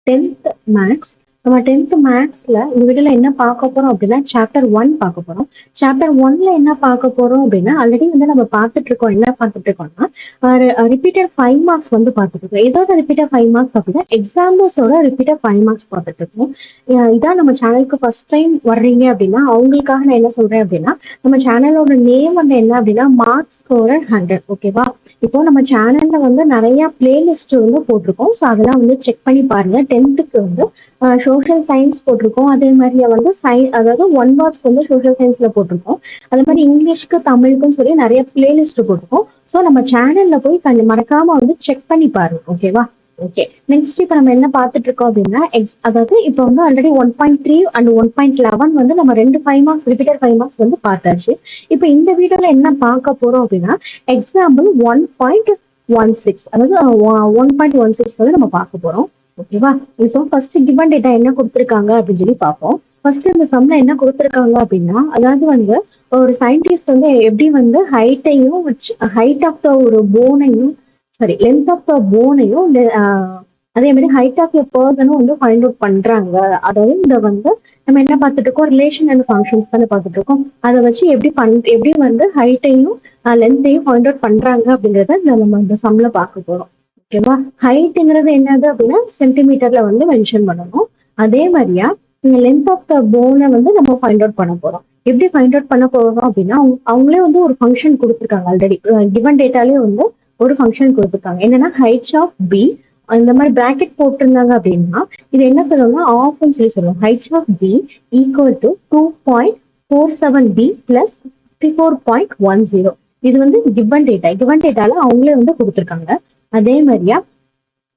10th maths. நம்ம 10th மேக்ஸ்ல இந்த வீடியோல என்ன பார்க்க போறோம் அப்படின்னா சாப்டர் 1 பார்க்க போறோம். சாப்டர் 1ல என்ன பார்க்க போறோம் அப்படின்னா ஆல்ரெடி வந்து நம்ம பார்த்துட்டு இருக்கோம். என்ன பார்த்துட்டு இருக்கோம்னா ரிப்பீட்டட் 5 மார்க்ஸ் வந்து பார்த்துட்டு இருக்கோம். இதோட ரிப்பீட்டட் 5 மார்க்ஸ் அப்படின்னா எக்ஸாம்பிள்ஸோட ரிப்பீட்டட் 5 மார்க்ஸ் பார்த்துட்டு இருக்கோம். இதான் நம்ம சேனலுக்கு ஃபர்ஸ்ட் டைம் வர்றீங்க அப்படின்னா அவங்களுக்காக நான் என்ன சொல்றேன் அப்படின்னா நம்ம சேனலோட நேம் வந்து என்ன அப்படின்னா மார்க்ஸ் ஸ்கோரர் 100. ஓகேவா? இப்போ நம்ம சேனல்ல வந்து நிறைய பிளேலிஸ்ட் வந்து போட்டிருக்கோம். ஸோ அதெல்லாம் வந்து செக் பண்ணி பாருங்க. 10th வந்து சோஷியல் சயின்ஸ் போட்டிருக்கோம். அதே மாதிரி வந்து அதாவது 1 மார்க்ஸ்க்கு வந்து சோஷியல் சயின்ஸ்ல போட்டிருக்கோம். அதே மாதிரி இங்கிலீஷ்க்கு தமிழுக்குன்னு சொல்லி நிறைய பிளேலிஸ்ட் போட்டிருக்கோம். ஸோ நம்ம சேனல்ல போய் மறக்காம வந்து செக் பண்ணி பாருங்க. ஓகேவா? ஓகே, நெக்ஸ்ட் இப்போ நம்ம என்ன பார்த்துட்டு இருக்கோம் அப்படின்னா அதாவது இப்போ வந்து ஆல்ரெடி 1.3 அண்ட் 1.11 வந்து நம்ம 5 மார்க்ஸ் ரிப்பீட்டட் 5 மார்க்ஸ் வந்து பார்த்தாச்சு. இப்போ இந்த வீடியோல என்ன பார்க்க போறோம் அப்படின்னா எக்ஸாம்பிள் 1.16 அதாவது 1.16 வந்து நம்ம பார்க்க போறோம். ஓகேவா? இப்போ ஃபர்ஸ்ட் கிவன் டேட்டா என்ன கொடுத்துருக்காங்க அப்படின்னு சொல்லி பார்ப்போம். ஃபர்ஸ்ட் இந்த சம்ல என்ன கொடுத்துருக்காங்க அப்படின்னா அதாவது வந்து ஒரு சயின்டிஸ்ட் வந்து எப்படி வந்து ஹைட்டையும் ஹைட் ஆஃப் த ஒரு போனையும் சாரி லென்த் ஆஃப் த போனையும் அதே மாதிரி ஹைட் ஆஃப் த பர்சனும் வந்து ஃபைண்ட் அவுட் பண்றாங்க. அதாவது இந்த வந்து நம்ம என்ன பார்த்துட்டு இருக்கோம் ரிலேஷன் அண்ட் ஃபங்க்ஷன்ஸ் தானே பார்த்துட்டு இருக்கோம். அதை வச்சு எப்படி வந்து ஹைட்டையும் லென்த்தையும் ஃபைண்ட் அவுட் பண்றாங்க அப்படிங்கறத நம்ம இந்த சம்ல பார்க்க போறோம். ஓகேவா? ஹைட்ங்கிறது என்னது அப்படின்னா சென்டிமீட்டர்ல வந்து மென்ஷன் பண்ணணும். அதே மாதிரியா இந்த லென்த் ஆஃப் த போனை வந்து நம்ம ஃபைண்ட் அவுட் பண்ண போறோம். எப்படி ஃபைண்ட் அவுட் பண்ண போறோம் அப்படின்னா அவங்களே வந்து ஒரு ஃபங்க்ஷன் கொடுத்துருக்காங்க. ஆல்ரெடி கிவன் டேட்டாலே வந்து ஒரு ஃபங்க்ஷன் கொடுத்துருக்காங்க. என்னன்னா ஹைட் ஆஃப் பி இந்த மாதிரி பிராக்கெட் போட்டிருந்தாங்க அப்படின்னா இது என்ன சொல்லணும்னா ஆஃப்னு சொல்லி சொல்லுவோம். Height of B equal to 2.47b plus 54.10. இது வந்து கிவன் டேட்டால அவங்களே வந்து கொடுத்துருக்காங்க. அதே மாதிரியா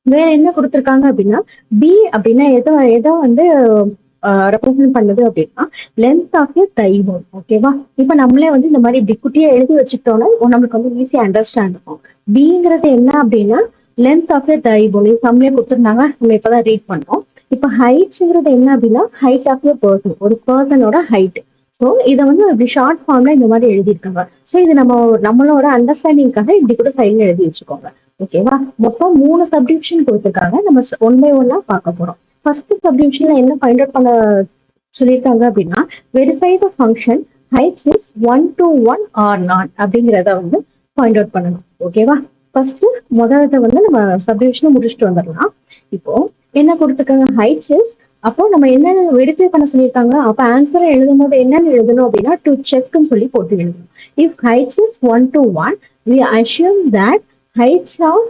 வேற என்ன கொடுத்துருக்காங்க அப்படின்னா பி அப்படின்னா எதோ வந்து ரெப்ரசென்ட் பண்ணுது அப்படின்னா லென்த் ஆஃப் ஏ டைபோன். ஓகேவா? இப்ப நம்மளே வந்து இந்த மாதிரி இப்படி குட்டியா எழுதி வச்சுக்கிட்டோம்னா நம்மளுக்கு வந்து ஈஸியா அண்டர்ஸ்டாண்ட் இருக்கும். பிங்கிறது என்ன அப்படின்னா லென்த் ஆஃப் ஏ டைபோன். இது சம்மே கொடுத்துருந்தாங்க, நம்ம இப்பதான் ரீட் பண்ணோம். இப்ப ஹைட்ங்கிறது என்ன அப்படின்னா ஹைட் ஆஃப் ஏ பர்சன், ஒரு பர்சனோட ஹைட். ஸோ இதை வந்து இப்படி ஷார்ட் ஃபார்ம்ல இந்த மாதிரி எழுதியிருக்காங்க. ஸோ இது நம்மளோட அண்டர்ஸ்டாண்டிங்காக இப்படி கூட சைட்ல எழுதி வச்சுக்கோங்க. ஓகேவா? மொத்தம் 3 சப்டிவிஷன் கொடுத்துருக்காங்க. நம்ம ஒன் பை ஒன்னா பார்க்க போறோம். ஃபர்ஸ்ட் சப்டிவிஷன்ல என்ன ஃபைண்ட் அவுட் பண்ண சொல்லியிருக்காங்க அப்படின்னா verify the function heights is 1 to 1 or not அப்படிங்கிறத வந்து ஃபைண்ட் அவுட் பண்ணணும். ஓகேவா? ஃபர்ஸ்ட் முதல்ல வந்து நம்ம சப்டிவிஷனை முடிச்சுட்டு வந்துடலாம். இப்போ என்ன கொடுத்துருக்காங்க ஹைட்ஸ் இஸ். அப்போ நம்ம என்ன வெரிஃபை பண்ண சொல்லியிருக்காங்க. அப்ப ஆன்சரை எழுதும் போது என்னன்னு எழுதணும் அப்படின்னா டு செக்னு சொல்லி போட்டு எழுதணும். If heights is 1 to 1 we assume that height of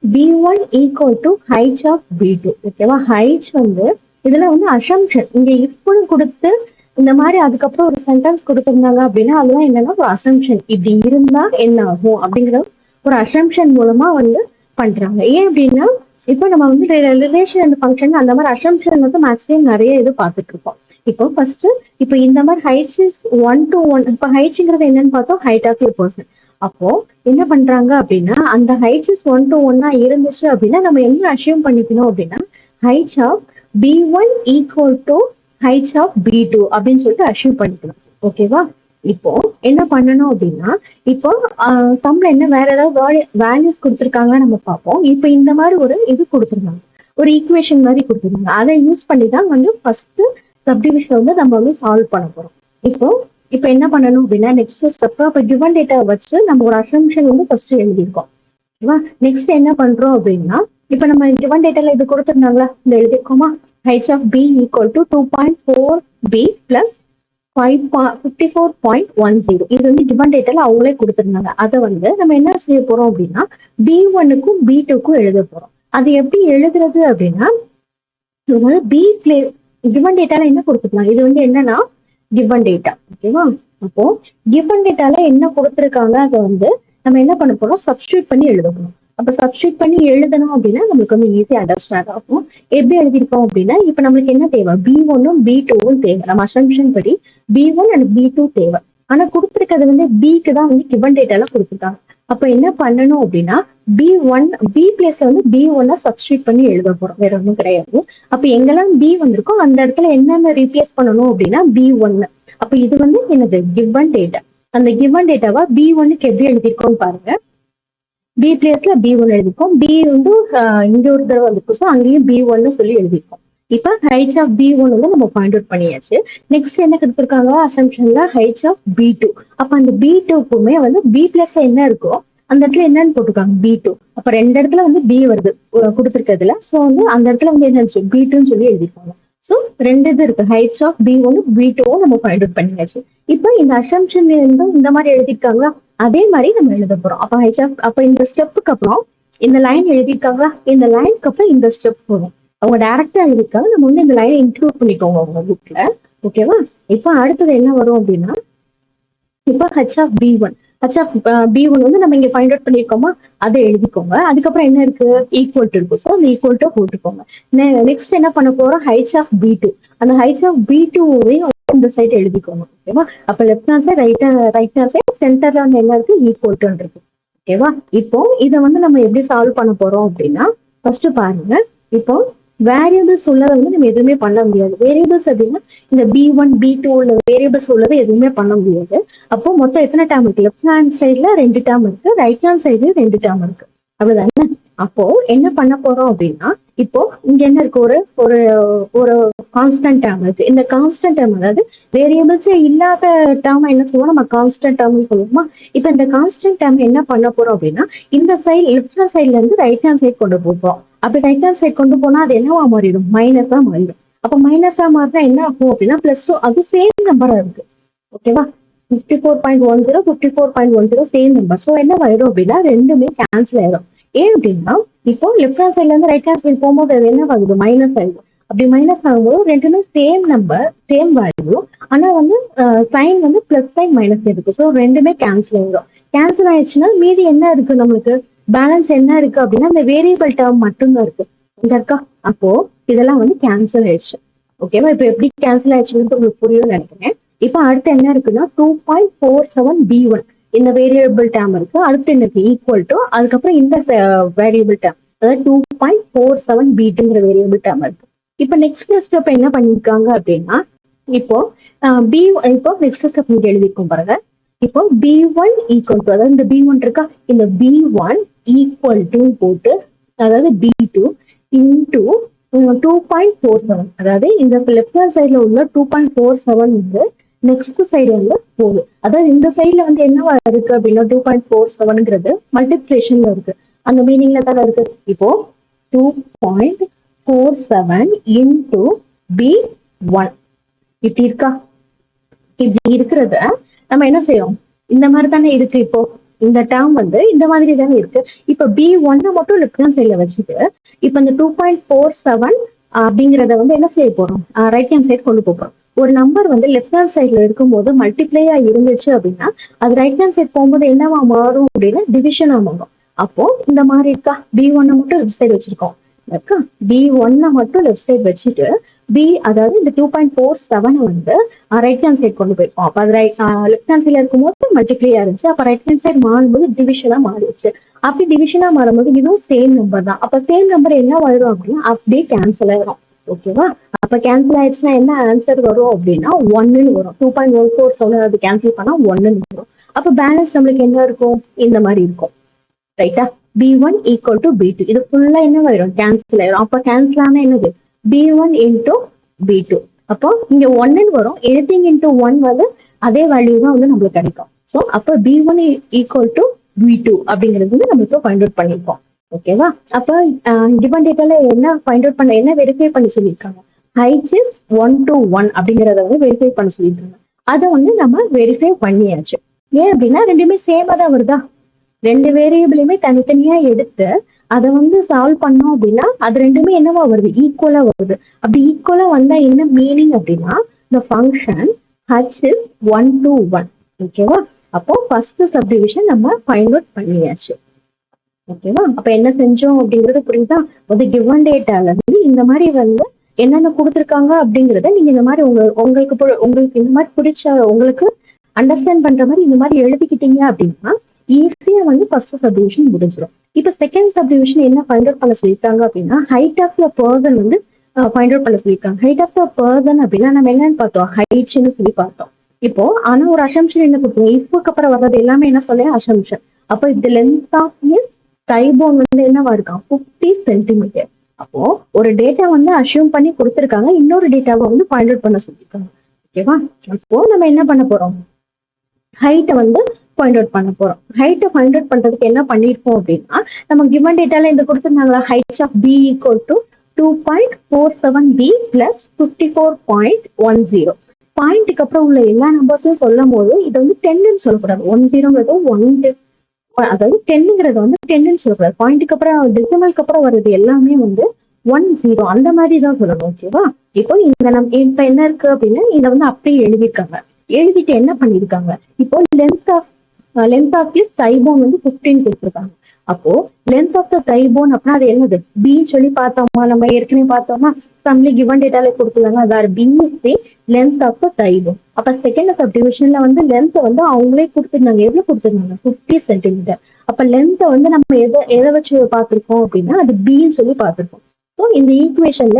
b1 equal to height of b2. ஓகேவா? height வந்து இதுல வந்து அசம்ஷன் இங்க இப்படி கொடுத்து இந்த மாதிரி அதுக்கப்புறம் ஒரு சென்டென்ஸ் கொடுத்திருந்தாங்க அப்படின்னா அதுதான் என்னன்னா ஒரு அசம்ஷன். இப்படி இருந்தா என்ன ஆகும் அப்படிங்கிற ஒரு அசம்ஷன் மூலமா வந்து பண்றாங்க. ஏன் அப்படின்னா இப்போ நம்ம வந்து ரிலேஷன் அண்ட் ஃபங்க்ஷன் அந்த மாதிரி அசம்ஷன் வந்து மேக்ஸிமம் நிறைய இது பார்த்துட்டு இருக்கோம். இப்போ ஃபர்ஸ்ட் இப்போ இந்த மாதிரி ஹைட்ஸ் இஸ் 1 to 1. இப்போ ஹைட்ங்கிறது என்னன்னு பார்த்தோம் ஹைட் ஆஃப் ஏ பர்சன். அப்போ என்ன பண்றாங்க அப்படின்னா அந்த ஹைட் இஸ் 1 to 1 இருந்துச்சு அப்படின்னா நம்ம என்ன அசியூம் பண்ணிக்கணும் அப்படின்னா height of b1 equal to height of b2 அப்படின்னு சொல்லிட்டு அசியூம் பண்ணிக்கணும். ஓகேவா? இப்போ என்ன பண்ணணும் அப்படின்னா இப்போ சம்ல என்ன வேற ஏதாவது வேல்யூஸ் கொடுத்துருக்காங்க நம்ம பார்ப்போம். இப்போ இந்த மாதிரி ஒரு இது கொடுத்துருந்தாங்க, ஒரு ஈக்குவேஷன் மாதிரி கொடுத்துருந்தாங்க. அதை யூஸ் பண்ணி தான் வந்து ஃபர்ஸ்ட் சப்டிவிஷன் வந்து நம்ம வந்து சால்வ் பண்ண போறோம். இப்போ என்ன பண்ணணும் அப்படின்னா நெக்ஸ்ட் ஸ்டெப் அப்ப கிவன் டேட்டா வச்சு நம்ம ஒரு அசம்ஷன் வந்து ஃபர்ஸ்ட் எழுதியிருக்கோம். ஓகேவா? நெக்ஸ்ட் என்ன பண்றோம் அப்படின்னா இப்ப நம்ம கிவன் டேட்டால இது கொடுத்துருந்தாங்களா இந்த எழுதிருக்கோமா height of B equal to 2.4b plus 54.10. இது வந்து கிவன் டேட்டால அவங்களே கொடுத்துருந்தாங்க. அதை வந்து நம்ம என்ன செய்ய போறோம் அப்படின்னா b1க்கும் b2க்கும் எழுத போறோம். அது எப்படி எழுதுறது அப்படின்னா பி பிளே கிவன் டேட்டால என்ன கொடுத்துருக்காங்க. இது வந்து என்னன்னா கிவன் டேட்டா. ஓகேவா? அப்போ கிவன் டேட்டால என்ன கொடுத்துருக்காங்க அதை வந்து நம்ம என்ன பண்ண போறோம் சப்ஸ்டியூட் பண்ணி எழுதணும். அப்ப சப்ஸ்டியூட் பண்ணி எழுதணும் அப்படின்னா நம்மளுக்கு வந்து ஈஸியா அண்டர்ஸ்டாண்ட் ஆகும். எப்படி எழுதிருக்கோம் அப்படின்னா இப்ப நம்மளுக்கு என்ன தேவை b1ம் b2ம் தேவை. நம்ம அசம்ஷன் படி b1 அண்ட் b2 தேவை. ஆனா கொடுத்துருக்கிறது வந்து பிக்கு தான் வந்து கிவன் டேட்டால கொடுத்துருக்காங்க. அப்ப என்ன பண்ணணும் அப்படின்னா பி பிளேஸ்ல வந்து b1 சப்ஸ்டியூட் பண்ணி எழுத போறோம். வேற ஒன்றும் கிடையாது. அப்ப எங்கெல்லாம் b வந்திருக்கோ அந்த இடத்துல என்னென்ன ரீப்ளேஸ் பண்ணணும் அப்படின்னா b1. அப்ப இது வந்து என்னது கிவன் டேட்டா. அந்த கிவன் டேட்டாவா b1க்கு எப்படி எழுதிருக்கோம்னு பாருங்க. பி பிளேஸ்ல B1 எழுதிப்போம். பி வந்து இங்க ஒரு தடவை வந்துருக்கும். ஸோ அங்கேயும் B1 சொல்லி எழுதிப்போம். இப்ப ஹைச் ஆஃப் B1 வந்து நம்ம பாயிண்ட் அவுட் பண்ணியாச்சு. நெக்ஸ்ட் என்ன கொடுத்துருக்காங்க அசம்ஷன்ல ஹைச் ஆஃப் B2. அப்ப அந்த B2க்குமே வந்து B பிளஸ்ல என்ன இருக்கோ அந்த இடத்துல என்னன்னு போட்டுருக்காங்க B2. அப்ப ரெண்டு இடத்துல வந்து B வருது கொடுத்துருக்கிறதுல. ஸோ வந்து அந்த இடத்துல வந்து என்ன B2ன்னு சொல்லி எழுதிருக்காங்க. ஸோ ரெண்டு இது இருக்கு, ஹைச் ஆஃப் B1 B2 நம்ம ஃபைண்ட் அவுட் பண்ணியாச்சு. இப்போ இந்த அசம்ஷன் வந்து இந்த மாதிரி எழுதிருக்காங்களா, அதே மாதிரி நம்ம எழுத போறோம். அப்ப ஹைச் ஆஃப் அப்ப இந்த ஸ்டெப்புக்கு அப்புறம் இந்த லைன் எழுதிருக்காங்களா, இந்த லைனுக்கு அப்புறம் இந்த ஸ்டெப் போகும். அவங்க டைரக்டா எழுதிருக்காங்க, நம்ம வந்து இந்த லைனை இன்க்ளூட் பண்ணிக்கோங்க உங்க புக்ல. ஓகேவா? இப்போ அடுத்தது என்ன வரும் அப்படின்னா, இப்போ H of B1 H of B1 வந்து நம்ம இங்க ஃபைண்ட் அவுட் பண்ணிருக்கோமா, அதை எழுதிக்கோங்க. அதுக்கப்புறம் என்ன இருக்கு, ஈக்குவல் டு இருக்கு. ஸோ அந்த ஈக்குவல் டு போட்டுக்கோங்க. நெக்ஸ்ட் என்ன பண்ண போறோம், ஹைச் ஆஃப் B2. அந்த ஹைச் ஆஃப் B2வையும் இந்த சைடு எழுதிக்கோங்க. ஓகேவா? அப்ப left hand side right hand side சென்டர்ல வந்து என்ன இருக்கு, ஈக்குவல் டு இருக்கு. ஓகேவா? இப்போ இதை வந்து நம்ம எப்படி சால்வ் பண்ண போறோம் அப்படின்னா, ஃபர்ஸ்ட் பாருங்க. இப்போ வேரியபிள்ஸ் உள்ளதை வந்து நம்ம எதுவுமே பண்ண முடியாது. வேரியபிள்ஸ் அப்படின்னா இந்த B1 B2 உள்ள வேரியபிள்ஸ் உள்ளதை எதுவுமே பண்ண முடியாது. அப்போ மொத்தம் எத்தனை டேர்ம் இருக்கு, லெஃப்ட் ஹேண்ட் சைட்ல 2 டேர்ம் இருக்கு, ரைட் ஹேண்ட் சைட்ல 2 டேர்ம் இருக்கு. அப்படிதானே? அப்போ என்ன பண்ண போறோம் அப்படின்னா, இப்போ இங்க என்ன இருக்கு, ஒரு ஒரு ஒரு கான்ஸ்டன்ட் டேர்ம் இருக்கு. இந்த கான்ஸ்டன்ட் டேர்ம் அதாவது வேரியபிள்ஸே இல்லாத டேர்ம் என்ன சொல்லுவோம், நம்ம கான்ஸ்டன்ட் டேர்ம்னு சொல்லுவோமா. இப்போ இந்த கான்ஸ்டன்ட் டேர்ம் என்ன பண்ண போறோம் அப்படின்னா, இந்த சைடு லெஃப்ட் ஹேண்ட் சைட்ல இருந்து ரைட் ஹேண்ட் சைடு கொண்டு போறோம். அப்படி ரைட் ஹேண்ட் சைடு கொண்டு போனா அது என்னவா மாறிடும், மைனஸா மாறிடும். அப்ப மைனஸா மாறினா என்ன ஆகும் அப்படின்னா பிளஸ், அது சேம் நம்பரா இருக்கு. ஓகேவா? 54.10 54.10 சேம் நம்பர். ஸோ என்ன ஆயிடும் அப்படின்னா ரெண்டுமே கேன்சல் ஆயிடும். ஏன் அப்படின்னா இப்போ லெஃப்ட் ஹேண்ட் சைட்ல இருந்து ரைட் ஹேண்ட் சைடு போகும்போது அது என்ன ஆகுது, மைனஸ் ஆயிடும். அப்படி மைனஸ் ஆகும்போது ரெண்டுமே சேம் நம்பர் சேம் வேல்யூ, ஆனா வந்து சைன் வந்து பிளஸ் சைன் மைனஸ் இருக்கு. ஸோ ரெண்டுமே கேன்சல் ஆயிடும். கேன்சல் ஆயிடுச்சுன்னா மீதி என்ன இருக்கு, நம்மளுக்கு பேலன்ஸ் என்ன இருக்கு அப்படின்னா இந்த வேரியபிள் டேர்ம் மட்டும்தான் இருக்கு. இங்க இருக்கா? அப்போ இதெல்லாம் வந்து கேன்சல் ஆயிடுச்சு. ஓகேவா? இப்போ எப்படி கேன்சல் ஆயிடுச்சுன்னு உங்களுக்கு புரியும்னு நினைக்கிறேன். இப்போ அடுத்து என்ன இருக்குன்னா 2.47B1 இந்த வேரியபிள் டேர்ம் இருக்கு. அடுத்து எனக்கு ஈக்குவல் டு, அதுக்கப்புறம் இந்த வேரியபிள் டேர்ம் அதாவது 2.47B2ங்கிற வேரியபிள் டேர்ம் இருக்கு. இப்போ நெக்ஸ்ட் ஸ்டெப் என்ன பண்ணிருக்காங்க அப்படின்னா, இப்போ இப்போ நெக்ஸ்ட் ஸ்டெப் நீங்க எழுதிருக்கோம் பாருங்க. இப்போ B1 ஈக்குவல் டு, அதாவது இந்த B1 இருக்கா, இந்த B1 ஈக்குவல் டு போட்டு, அதாவது B2 இன்டூ 2.47, அதாவது இந்த லெஃப்ட் ஹேண்ட் சைட்ல உள்ள 2.47 வந்து நெக்ஸ்ட் சைடு வந்து போகுது. அதாவது இந்த சைட்ல வந்து என்னவா இருக்கு அப்படின்னா 2.47ங்கிறது மல்டிப்ளிகேஷன்ல இருக்கு, அந்த மீனிங்ல தானே இருக்கு. இப்போ 2.47 இன்டூ B1 இப்படி இருக்கா, இப்படி இருக்கிறத நம்ம என்ன செய்யறோம், இந்த மாதிரி தானே இருக்கு. இப்போ இந்த டேர்ம் வந்து இந்த மாதிரி தானே இருக்கு. இப்ப B1 மட்டும் லெஃப்ட் ஹேண்ட் சைட்ல வச்சுட்டு, இப்ப இந்த 2.47 அப்படிங்கறத வந்து என்ன செய்ய போறோம், ரைட் ஹேண்ட் சைடு கொண்டு போறோம். ஒரு நம்பர் வந்து லெஃப்ட் ஹேண்ட் சைட்ல இருக்கும்போது மல்டிப்ளையா இருந்துச்சு அப்படின்னா அது ரைட் ஹேண்ட் சைட் போகும்போது என்னவா மாறும் அப்படின்னா டிவிஷனா மாறும். அப்போ இந்த மாதிரி இருக்கா, B1 மட்டும் லெஃப்ட் சைடு வச்சிருக்கோம். B1 மட்டும் லெஃப்ட் சைடு வச்சுட்டு அதாவது இந்த 2.47 வந்து ரைட் ஹேண்ட் சைடு கொண்டு போயிருக்கோம். அப்ப அது லெஃப்ட் ஹேண்ட் சைட்ல இருக்கும்போது மல்டிப்ளையா இருந்துச்சு, அப்ப ரைட் ஹேண்ட் சைடு மாறும்போது டிவிஷனா மாறிடுச்சு. அப்படி டிவிஷனா மாறும்போது இதுவும் சேம் நம்பர் தான். அப்ப சேம் நம்பர் என்ன வரும் அப்படின்னா அப்படியே கேன்சல் ஆயிரும். ஓகேவா? அப்ப கேன்சல் ஆயிடுச்சுன்னா என்ன ஆன்சர் வரும் அப்படின்னா 1ன்னு வரும். 2.147 அது கேன்சல் பண்ணா 1ன்னு வரும். அப்ப பேலன்ஸ் நம்மளுக்கு என்ன இருக்கும், இந்த மாதிரி இருக்கும். ரைட்டா? B1 ஈக்குவல் டு B2 இது ஃபுல்லா என்ன ஆயிரும், கேன்சல் ஆயிரும். அப்ப கேன்சல் ஆனா என்னது, B1 இன்டூ B2. அப்போ இங்க 1ன்னு வரும். எனிதிங் இன்டூ 1 வந்து அதே வேல்யூ தான் வந்து நம்மளுக்கு கிடைக்கும். ஸோ அப்போ B1 ஈக்குவல் டு B2 அப்படிங்கிறது வந்து நம்மளுக்கு ஃபைண்ட் அவுட் பண்ணிருக்கோம். ஓகேவா? அப்ப கிவன் டேட்டால என்ன ஃபைண்ட் அவுட் பண்ண, என்ன வெரிஃபை பண்ணி சொல்லியிருக்காங்க, ஹைட் இஸ் 1 to 1 அப்படிங்கறத வந்து வெரிஃபை பண்ண சொல்லியிருக்காங்க. அதை வந்து நம்ம வெரிஃபை பண்ணியாச்சு. ஏன் அப்படின்னா ரெண்டுமே சேமா தான் வருதா, ரெண்டு வேரியபிளுமே தனித்தனியா எடுத்து அதை வந்து சால்வ் பண்ணோம் அப்படின்னா அது ரெண்டுமே என்னவா வருது, ஈக்குவலா வருது. அப்படி ஈக்குவலா வந்தா என்ன மீனிங் அப்படின்னா the function h is 1 to 1. ஓகேவா? அப்போ ஃபர்ஸ்ட் சப்டிவிஷன் நம்ம ஃபைண்ட் அவுட் பண்ணியாச்சு. ஓகேவா? அப்ப என்ன செஞ்சோம் அப்படிங்கறது புரியுதா? ஒரு கிவன் டேட்டால இருந்து இந்த மாதிரி வந்து என்னென்ன கொடுத்துருக்காங்க அப்படிங்கறத நீங்க இந்த மாதிரி உங்களுக்கு இந்த மாதிரி பிடிச்ச, உங்களுக்கு அண்டர்ஸ்டாண்ட் பண்ற மாதிரி இந்த மாதிரி எழுதிக்கிட்டீங்க அப்படின்னா ஈஸியா வந்து ஃபர்ஸ்ட் சப்டிவிஷன் முடிஞ்சிடும். இப்ப செகண்ட் சப்டிவிஷன் என்ன ஃபைண்ட் அவுட் பண்ண சொல்லியிருக்காங்க அப்படின்னா ஹைட் ஆஃப் த பர்சன் வந்து ஃபைண்ட் அவுட் பண்ண சொல்லியிருக்காங்க. ஹைட் ஆஃப் த பர்சன் அப்படின்னா நம்ம என்னன்னு பார்த்தோம், ஹைட்னு சொல்லி பார்த்தோம். இப்போ ஆனா ஒரு அசம்ஷன் என்ன கொடுத்தோம், இஃப்க்கு அப்புறம் வர்றது எல்லாமே என்ன சொல்ல, அசம்ஷன். அப்போ இந்த லென்த் ஆஃப் இஸ் தைபோன் வந்து என்னவா இருக்கான் 50 சென்டிமீட்டர். அப்போ ஒரு டேட்டா வந்து அசியூம் பண்ணி கொடுத்துருக்காங்க, இன்னொரு டேட்டாவை வந்து ஃபைண்ட் அவுட் பண்ண சொல்லியிருக்காங்க. ஓகேவா? அப்போ நம்ம என்ன பண்ண போறோம், ஹைட்டை வந்து ஃபைண்ட் அவுட் பண்ண போறோம். ஹைட்டை ஃபைண்ட் அவுட் பண்றதுக்கு என்ன பண்ணிருக்கோம் அப்படின்னா, நம்ம கிவன் டேட்டால இந்த கொடுத்துருந்தாங்களா, height of B equal to 2.47 B plus 54.10. பாயிண்ட்டுக்கு அப்புறம் உள்ள எல்லா நம்பர்ஸும் சொல்லும் போது இது வந்து 10ன்னு சொல்லக்கூடாது. 10 அதாவது 10ங்கிறது வந்து 10ன்னு சொல்லக்கூடாது. பாயிண்ட்டுக்கு அப்புறம் டெசிமலுக்கு அப்புறம் வர்றது எல்லாமே வந்து 10 அந்த மாதிரி தான் சொல்லணும். ஓகேவா? இப்போ இந்த இப்ப என்ன இருக்கு அப்படின்னா, இதை வந்து அப்படியே எழுதியிருக்காங்க. எழுதிட்டு என்ன பண்ணிருக்காங்க, இப்போ லென்த் ஆஃப் திஸ் தைபோன் வந்து 15 கொடுத்துருக்காங்க. அப்போ லென்த் ஆஃப் த தைபோன் அப்படின்னா அது என்னது, பின்னு சொல்லி பார்த்தோமா, நம்ம ஏற்கனவே பார்த்தோமா, சம்லி கிவன் டேட்டால கொடுத்துருக்காங்க, அதாவது B is the length of the தைபோன். அப்ப செகண்ட் சப்டிவிஷன்ல வந்து லென்த் வந்து அவங்களே கொடுத்துருந்தாங்க. எவ்வளவு கொடுத்துருந்தாங்க, 50 சென்டிமீட்டர். அப்ப லென்த்தை வந்து நம்ம எதை வச்சு பார்த்திருக்கோம் அப்படின்னா அது பின்னு சொல்லி பார்த்திருக்கோம். ஸோ இந்த ஈக்குவேஷன்ல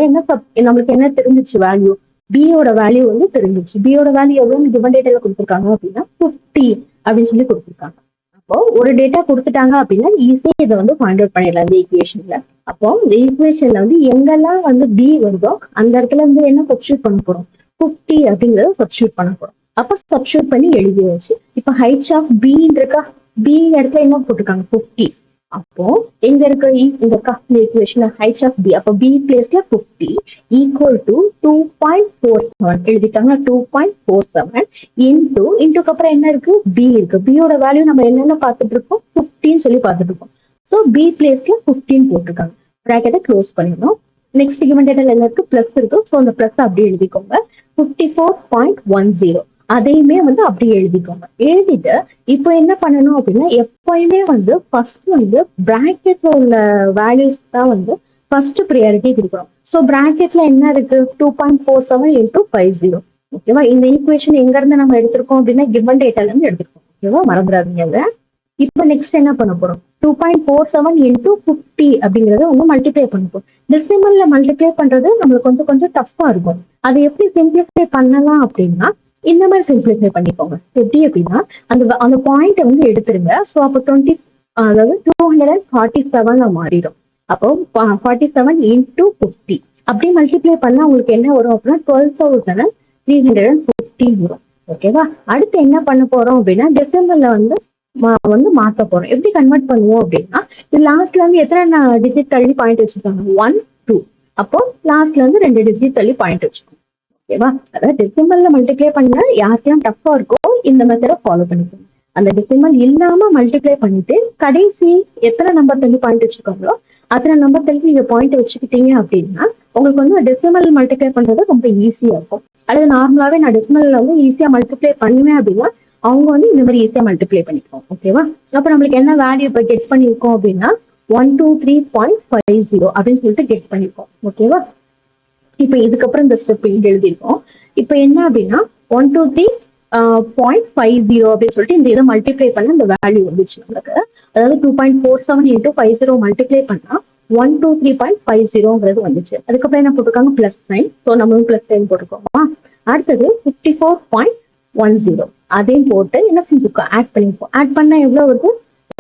நம்மளுக்கு என்ன தெரிஞ்சிச்சு, வேல்யூ பியோட வேல்யூ வந்து தெரிஞ்சிச்சு. பியோட வேல்யூ எவ்வளவு கிவன் டேட்டால கொடுத்துருக்காங்க அப்படின்னா 50 அப்படின்னு சொல்லி கொடுத்துருக்காங்க. அப்போ ஒரு டேட்டா கொடுத்துட்டாங்க அப்படின்னா ஈஸியா இதை வந்து ஃபைண்ட் அவுட் பண்ணிடலாம் இந்த ஈக்குவேஷன்ல. அப்போ இந்த ஈக்குவேஷன்ல வந்து எங்கெல்லாம் வந்து பி வருதோ அந்த இடத்துல வந்து என்ன சப்ஸ்டியூட் பண்ண போறோம், 50 அப்படிங்கறத சப்ஸ்டியூட் பண்ண போறோம். அப்ப சப்ஸ்டியூட் பண்ணி எழுதி வச்சு இப்ப ஹைட் ஆஃப் பி இருக்கா, பி இடத்துல என்ன போட்டிருக்காங்க 50. அப்போ எங்க இருக்கு இந்த ஈக்குவேஷன் ஹைட் ஆஃப் பி, அப்போ பி பிளேஸ்ல 50 ஈக்குவல் டு 2.47 எழுதிட்டாங்க. 2.47 இன்டுக்கு அப்புறம் என்ன இருக்கு, பி இருக்கு. பியோட வேல்யூ நம்ம என்னென்ன பார்த்துட்டு இருக்கோம், 15 சொல்லி பார்த்துட்டு இருக்கோம். ஸோ பி பிளேஸ்ல 15 போட்டிருக்காங்க. ப்ராக்கெட்டை க்ளோஸ் பண்ணிடணும். நெக்ஸ்ட் கிவன் டேட்டால என்ன இருக்கு, பிளஸ் இருக்கு. ஸோ அந்த பிளஸ் அப்படியே எழுதிக்கோங்க. 54.10 அதையுமே வந்து அப்படியே எழுதிக்கோங்க. எழுதிட்டு இப்போ என்ன பண்ணணும் அப்படின்னா, எப்பயுமே வந்து ஃபர்ஸ்ட் வந்து பிராக்கெட்ல உள்ள வேல்யூஸ் தான் வந்து ஃபர்ஸ்ட் ப்ரியாரிட்டி கொடுக்குறோம். ஸோ பிராக்கெட்ல என்ன இருக்கு, 2.47 இன்டூ 50. ஓகேவா? இந்த ஈக்குவேஷன் எங்க இருந்து நம்ம எடுத்திருக்கோம் அப்படின்னா கிவன் டேட்டால இருந்து எடுத்திருக்கோம். ஓகேவா? மறந்துடாதீங்க அதை. இப்போ நெக்ஸ்ட் என்ன பண்ண போறோம், 2.47 இன்டூ 50 அப்படிங்கறத வந்து மல்டிப்ளை பண்ணுவோம். டெசிமல்ல மல்டிப்ளை பண்றது நம்மளுக்கு வந்து கொஞ்சம் டஃப்பா இருக்கும். அதை எப்படி சிம்பிளிஃபை பண்ணலாம் அப்படின்னா இந்த மாதிரி சிம்பிளிஃபை பண்ணிக்கோங்க. எப்படி அப்படின்னா அந்த பாயிண்ட் வந்து எடுத்துருங்க. ஸோ அப்போ அதாவது 247 மாறிடும். அப்போ 47 இன்டூ 50 அப்படி மல்டிப்ளை பண்ணா உங்களுக்கு என்ன வரும் அப்படின்னா 12,315 வரும். ஓகேவா? அடுத்து என்ன பண்ண போறோம் அப்படின்னா டெசிமல்ல வந்து மாத்த போறோம். எப்படி கன்வெர்ட் பண்ணுவோம் அப்படின்னா, லாஸ்ட்ல இருந்து எத்தனை டிஜிட் தள்ளி பாயிண்ட் வச்சிருக்காங்க, 1 2. அப்போ லாஸ்ட்ல இருந்து 2 டிஜிட் தள்ளி பாயிண்ட் வச்சுக்கோங்க. ஓகேவா? அதாவது டெசிமல்ல மல்டிப்ளை பண்ண யாருக்கெல்லாம் டஃப்பா இருக்கோ இந்த மெத்தடை ஃபாலோ பண்ணிக்கோங்க. அந்த டெசிமல் இல்லாம மல்டிப்ளை பண்ணிட்டு கடைசி எத்தனை நம்பர் தள்ளி பாயிண்ட் வச்சிருக்காங்களோ அத்தனை நம்பர் தள்ளி நீங்க பாயிண்ட் வச்சுக்கிட்டீங்க அப்படின்னா உங்களுக்கு வந்து டெசிமல் மல்டிப்ளை பண்றது ரொம்ப ஈஸியா இருக்கும். அல்லது நார்மலாவே நான் டெசிமல்ல வந்து ஈஸியா மல்டிப்ளை பண்ணுவேன் அப்படின்னா அவங்க வந்து இந்த மாதிரி ஈஸியா மல்டிப்ளை பண்ணிப்போம். ஓகேவா? அப்ப நம்மளுக்கு என்ன வேல்யூ இப்ப கெட் பண்ணிருக்கோம் அப்படின்னா 123.50 அப்படின்னு சொல்லிட்டு கெட் பண்ணிருக்கோம். ஓகேவா? இப்ப இதுக்கப்புறம் இந்த ஸ்டெப் இங்க எழுதிருக்கோம். இப்ப என்ன அப்படின்னா 123.50 அப்படின்னு சொல்லிட்டு இந்த இதை மல்டிப்ளை பண்ண இந்த வேல்யூ வந்துச்சு நம்மளுக்கு. அதாவது 2.47 இன்டூ 50 மல்டிப்ளை பண்ணா 123.50 வந்துச்சு. அதுக்கப்புறம் என்ன போட்டிருக்காங்க, பிளஸ் சைன். ஸோ நம்மளும் பிளஸ் சைன் போட்டிருக்கோமா. அடுத்தது 54.10 அதையும் போட்டு என்ன செஞ்சிருக்கோம், ஆட் பண்ணிருக்கோம். ஆட் பண்ணா எவ்வளவு வருது,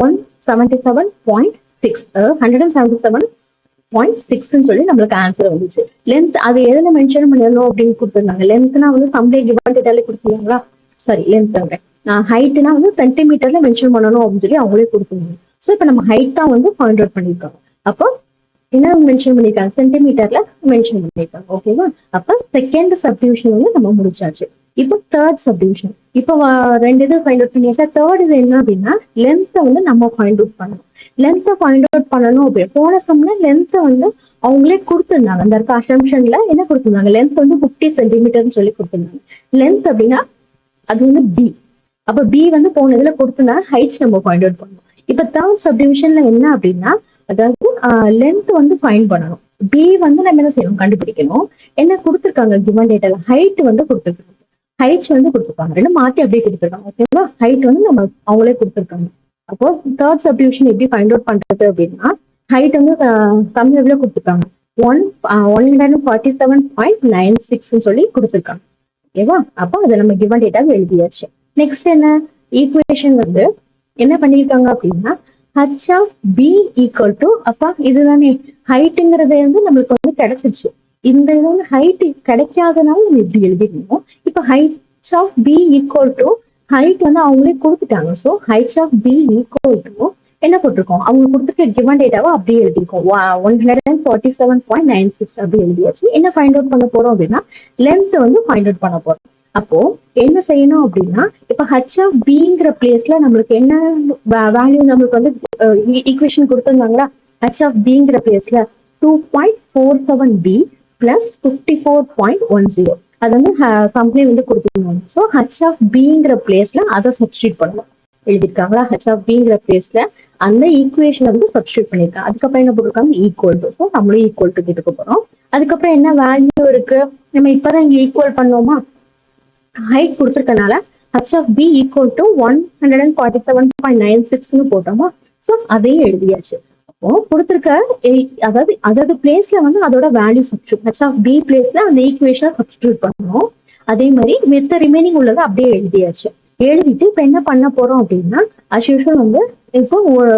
177.6 177.6 சொல்லி நம்மளுக்கு ஆன்சர் வந்துச்சு. லென்த் அது எதுல மென்ஷன் பண்ணணும் அப்படின்னு கொடுத்துருந்தாங்க. லென்த்னா வந்து சம்டே கிவன் டேட்டாலே கொடுத்துருவாங்களா, சாரி லென்த் ஹைட்னா வந்து சென்டிமீட்டர்ல மென்ஷன் பண்ணணும் அப்படின்னு சொல்லி அவங்களே கொடுத்துருந்தாங்க. ஸோ இப்போ நம்ம ஹைட் தான் வந்து ஃபைண்ட் அவுட் பண்ணிருக்காங்க. அப்போ என்ன மென்ஷன் பண்ணிருக்காங்க, சென்டிமீட்டர்ல மென்ஷன் பண்ணிருக்காங்க. ஓகேவா? அப்ப செகண்ட் சப்டிவிஷன் வந்து நம்ம முடிச்சாச்சு. இப்போ தேர்ட் சப்டிவிஷன். இப்போ 2 இது ஃபைண்ட் அவுட் பண்ணியாச்சா. தேர்ட் இது என்ன அப்படின்னா லென்த்தை வந்து நம்ம ஃபைண்ட் அவுட் பண்ணணும். லென்த்தை ஃபைண்ட் அவுட் பண்ணணும் அப்படின்னு போன சம்ல லென்த்தை வந்து அவங்களே கொடுத்துருந்தாங்க. அந்த இருக்க அசம்ஷன்ல என்ன கொடுத்துருந்தாங்க, லென்த் வந்து 50 சென்டிமீட்டர்னு சொல்லி கொடுத்துருந்தாங்க. லென்த் அப்படின்னா அது வந்து பி. அப்ப பி வந்து போன இதுல கொடுத்துருந்தா ஹைட்ஸ் நம்ம ஃபைண்ட் அவுட் பண்ணணும். இப்ப தேர்ட் சப்டிவிஷன்ல என்ன அப்படின்னா அதாவது லென்த் வந்து ஃபைண்ட் பண்ணணும். பி வந்து நம்ம என்ன செய்யணும், கண்டுபிடிக்கணும். என்ன கொடுத்துருக்காங்க கிவன் டேட்டால, ஹைட் வந்து கொடுத்துருக்காங்க. ஹைட்ஸ் வந்து கொடுத்துருக்காங்க, ரெண்டு மாத்தி அப்படியே கொடுத்துருக்காங்க. ஓகேவா? ஹைட் வந்து நம்ம அவங்களே கொடுத்துருக்காங்க. அப்போ தேர்ட் சப்டிவிஷன் எப்படி ஃபைண்ட் அவுட் பண்றது அப்படின்னா ஹைட் வந்து கம்மி எவ்வளவு கொடுத்துருக்காங்க, 147.96 சொல்லி கொடுத்துருக்காங்க. ஓகேவா? அப்போ அதை நம்ம கிவன் டேட்டாவை எழுதியாச்சு. நெக்ஸ்ட் என்ன ஈக்குவேஷன் வந்து என்ன பண்ணிருக்காங்க அப்படின்னா H of B equal to அப்பா இதுதானே ஹைட்டுங்கிறத வந்து நம்மளுக்கு வந்து கிடைச்சிச்சு. இந்த இது வந்து ஹைட் கிடைக்காதனால நம்ம இப்படி எழுதிருந்தோம். இப்போ height of B equal to height வந்து அவங்களே கொடுத்துட்டாங்க. So height of B equal to என்ன போட்டிருக்கோம், அவங்க கொடுத்துருக்க கிவன் டேட்டாவை அப்படியே எழுதிருக்கோம். 147.96 அப்படி எழுதியாச்சு. என்ன ஃபைண்ட் அவுட் பண்ண போறோம் அப்படின்னா லென்த் வந்து ஃபைண்ட் அவுட் பண்ண போறோம். அப்போ என்ன செய்யணும் அப்படின்னா இப்ப ஹச் ஆஃப் பிங்கிற பிளேஸ்ல நம்மளுக்கு என்ன வேல்யூ நம்மளுக்கு வந்து ஈக்குவேஷன் கொடுத்துருந்தாங்களா, ஹச் ஆஃப் பிங்கிற பிளேஸ்ல 2.47b பிளஸ் 54.10 அது வந்து சம்ப்ளே வந்து கொடுத்துருந்தாங்க. ஸோ ஹச் ஆஃப் பிங்கிற பிளேஸ்ல அதை சப்ஸ்டியூட் பண்ணுவோம். எழுதிருக்காங்களா, ஹச் ஆஃப் பிங்கிற பிளேஸ்ல அந்த ஈக்குவேஷன் வந்து சப்ஸ்டியூட் பண்ணிருக்காங்க. அதுக்கப்புறம் என்ன போட்டிருக்காங்க, ஈக்குவல் டு. ஸோ நம்மளும் ஈக்குவல் டு கேட்டுக்க போறோம். அதுக்கப்புறம் என்ன வேல்யூ இருக்கு, நம்ம இப்பதான் இங்க ஈக்குவல் பண்ணோமா, height கொடுத்துருக்கனால H of B equal to 147.96 போட்டோமா. ஸோ அதையும் எழுதியாச்சு. அப்போ கொடுத்துருக்க அதாவது பிளேஸ்ல வந்து அதோட value substitute, H of B பிளேஸ்ல அந்த ஈக்குவேஷனை சப்ஸ்டியூட் பண்ணணும். அதே மாதிரி மித்த ரிமைனிங் உள்ளதை அப்படியே எழுதியாச்சு. எழுதிட்டு இப்ப என்ன பண்ண போறோம் அப்படின்னா அஸ் யூஷுவல் வந்து இப்போ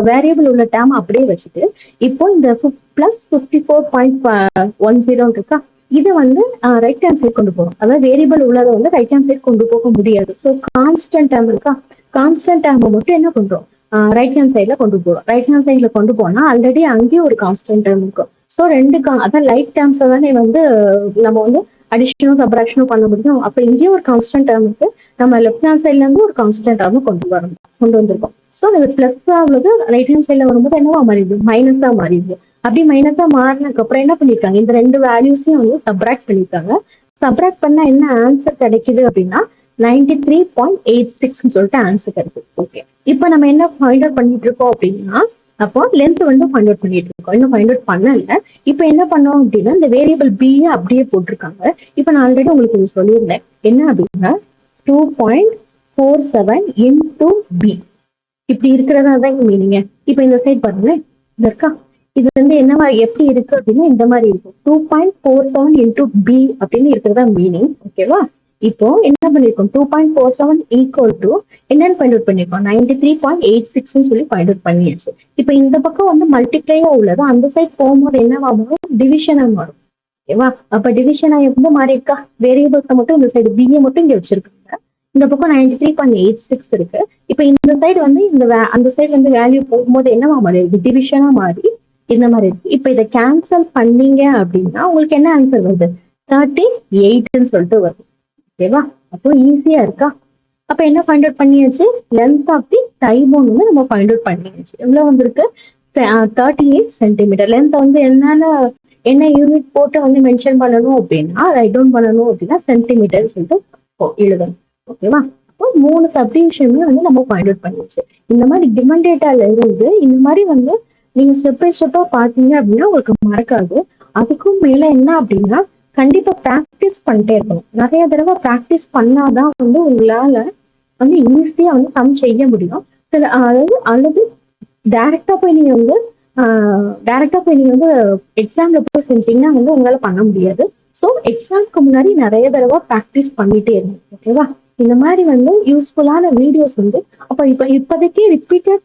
வேரியபிள் உள்ள டேம் அப்படியே வச்சுட்டு இப்போ இந்த பிளஸ் 54.10 இருக்கா, இதை வந்து ரைட் ஹேண்ட் சைட் கொண்டு போறோம். அதாவது வேரியபிள் உள்ளதை வந்து ரைட் ஹேண்ட் சைட் கொண்டு போக முடியாது. ஸோ கான்ஸ்டன்ட் டேம் இருக்கா, கான்ஸ்டன்ட் டேம் மட்டும் என்ன பண்றோம், ரைட் ஹேண்ட் சைட்ல கொண்டு போறோம். ரைட் ஹேண்ட் சைட்ல கொண்டு போனா ஆல்ரெடி அங்கேயும் ஒரு கான்ஸ்டன்ட் டேம் இருக்கும். ஸோ ரெண்டு அதான் லைட் டேர்ம்ஸ் தானே வந்து நம்ம வந்து அடிஷனும் சப்ராக்ஷனும் பண்ண முடியும். அப்ப இங்கேயும் ஒரு கான்ஸ்டன்ட் டேர்ம் இருக்கு, நம்ம லெஃப்ட் ஹேண்ட் சைட்ல இருந்து ஒரு கான்ஸ்டன்ட் டேர்ம் கொண்டு வந்திருக்கோம். ஸோ அது பிளஸ் ஆகுது, ரைட் ஹேண்ட் சைட்ல வரும்போது என்னவா மாறிடுது, மைனஸா மாறிடுது. அப்படி மைனஸா மாறினதுக்கு அப்புறம் என்ன பண்ணிருக்காங்க, இந்த ரெண்டு வேல்யூஸையும் வந்து சப்ராக்ட் பண்ணிருக்காங்க. சப்ராக்ட் பண்ணா என்ன ஆன்சர் கிடைக்குது அப்படின்னா 93.86 சொல்லிட்டு ஆன்சர் கிடைக்குது. ஓகே, இப்போ நம்ம என்ன ஃபைண்ட் அவுட் பண்ணிட்டு இருக்கோம் அப்படின்னா அப்போ லென்த் வந்து ஃபைண்ட் அவுட் பண்ணிட்டு இருக்கோம். இன்னும் ஃபைண்ட் அவுட் பண்ணல. இப்போ என்ன பண்ணோம் அப்படின்னா இந்த வேரியபிள் பி அப்படியே போட்டிருக்காங்க. இப்போ நான் ஆல்ரெடி உங்களுக்கு இது சொல்லியிருந்தேன் என்ன அப்படின்னா 2.47 இன்டூ பி இப்படி இருக்கிறதா தான் இங்க மீனிங்க. இப்போ இந்த சைட் பாருங்க, இது இருக்கா, இது வந்து என்னவா எப்படி இருக்கு அப்படின்னா இந்த மாதிரி இருக்கும். 2.47 இன்டூ பி அப்படின்னு இருக்கிறதா மீனிங். ஓகேவா, இப்போ என்ன பண்ணிருக்கோம், 2.47 ஈக்குவல் டு என்னன்னு ஃபைண்ட் அவுட் பண்ணிருக்கோம், 93.86 சொல்லி ஃபைண்ட் அவுட் பண்ணியாச்சு. இப்போ இந்த பக்கம் வந்து மல்டிப்ளையா உள்ளது அந்த சைட் போகும்போது என்னவா மாறும், டிவிஷனா மாறும். ஓகேவா, அப்ப டிவிஷனா எப்படி மாறி இருக்கா, வேரியபிள்ஸை மட்டும் இந்த சைடு பிஏ மட்டும் இங்க வச்சிருக்காங்க, இந்த பக்கம் 93.86 இருக்கு. இப்ப இந்த சைடு வந்து அந்த சைடு வந்து வேல்யூ போகும்போது என்னவா மாறி இருக்கு, டிவிஷனா மாறி இந்த மாதிரி இருக்கு. இப்ப இதை கேன்சல் பண்ணீங்க அப்படின்னா உங்களுக்கு என்ன ஆன்சர் வருது, 38 சொல்லிட்டு வருது. ஓகேவா, அப்போ ஈஸியா இருக்கா. அப்ப என்ன ஃபைண்ட் அவுட் பண்ணியாச்சு, லென்த் ஆஃப் தி டை போன் வந்து நம்ம ஃபைண்ட் அவுட் பண்ணியாச்சு. எவ்வளவு வந்திருக்கு, 38 சென்டிமீட்டர். லென்த் வந்து என்ன யூனிட் போட்டு வந்து மென்ஷன் பண்ணணும் அப்படின்னா ரைட் டவுன் பண்ணணும் அப்படின்னா சென்டிமீட்டர் சொல்லிட்டு எழுதணும். ஓகேவா, அப்போ 3 சப்டிவிஷனுமே வந்து நம்ம ஃபைண்ட் அவுட் பண்ணியாச்சு. இந்த மாதிரி கிவன் டேட்டால இருந்து இந்த மாதிரி வந்து நீங்க ஸ்டெப் பை ஸ்டெப்பா பாத்தீங்க அப்படின்னா உங்களுக்கு மறக்காது. அதுக்கும் மேல என்ன அப்படின்னா கண்டிப்பா ப்ராக்டிஸ் பண்ணிட்டே இருக்கணும். நிறைய தடவை ப்ராக்டிஸ் பண்ணாதான் வந்து உங்களால வந்து ஈஸியா வந்து சம் செய்ய முடியும். அல்லது டைரக்டா போய் நீங்க வந்து எக்ஸாம்ல போய் செஞ்சீங்கன்னா வந்து உங்களால பண்ண முடியாது. ஸோ எக்ஸாம்ஸ்க்கு முன்னாடி நிறைய தடவை ப்ராக்டிஸ் பண்ணிட்டே இருக்கணும். ஓகேவா, இந்த மாதிரி வந்து யூஸ்ஃபுல்லான வீடியோஸ் வந்து இப்போதைக்கு ரிப்பீட்டட்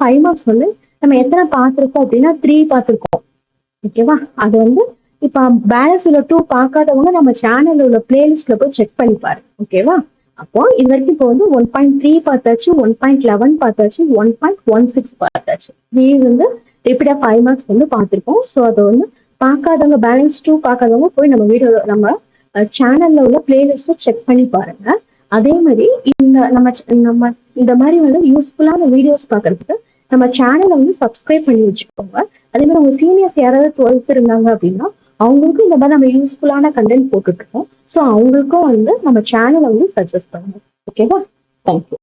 5 மார்க்ஸ் வந்து நம்ம எத்தனை பார்த்துருக்கோம் அப்படின்னா 3 பார்த்துருக்கோம். ஓகேவா, அது வந்து இப்ப பேலன்ஸ் உள்ள 2 பார்க்காதவங்க நம்ம சேனல்ல உள்ள பிளேலிஸ்ட்ல போய் செக் பண்ணி பாருங்க. ஓகேவா, அப்போ இது வரைக்கும் இப்போ வந்து 1.3 பார்த்தாச்சு, 1.11 பார்த்தாச்சு, 1.16 பார்த்தாச்சு. இது வந்து ரிப்பீட்டா 5 மார்க்ஸ் வந்து பார்த்துருக்கோம். ஸோ அதை வந்து பார்க்காதவங்க பேலன்ஸ் 2 பார்க்காதவங்க போய் நம்ம வீடியோ நம்ம சேனல்ல உள்ள பிளேலிஸ்ட செக் பண்ணி பாருங்க. அதே மாதிரி நம்ம இந்த மாதிரி வந்து யூஸ்ஃபுல்லான வீடியோஸ் பார்க்கறதுக்கு நம்ம சேனலை வந்து சப்ஸ்கிரைப் பண்ணி வச்சுக்கோங்க. அதே மாதிரி உங்க சீனியர்ஸ் யாராவது 12th இருந்தாங்க அப்படின்னா அவங்களுக்கும் இந்த மாதிரி நம்ம யூஸ்ஃபுல்லான கண்டென்ட் போட்டுட்டு இருக்கோம். ஸோ அவங்களுக்கும் வந்து நம்ம சேனலை வந்து சஜஸ்ட் பண்ணுங்க. ஓகேவா, தேங்க்யூ.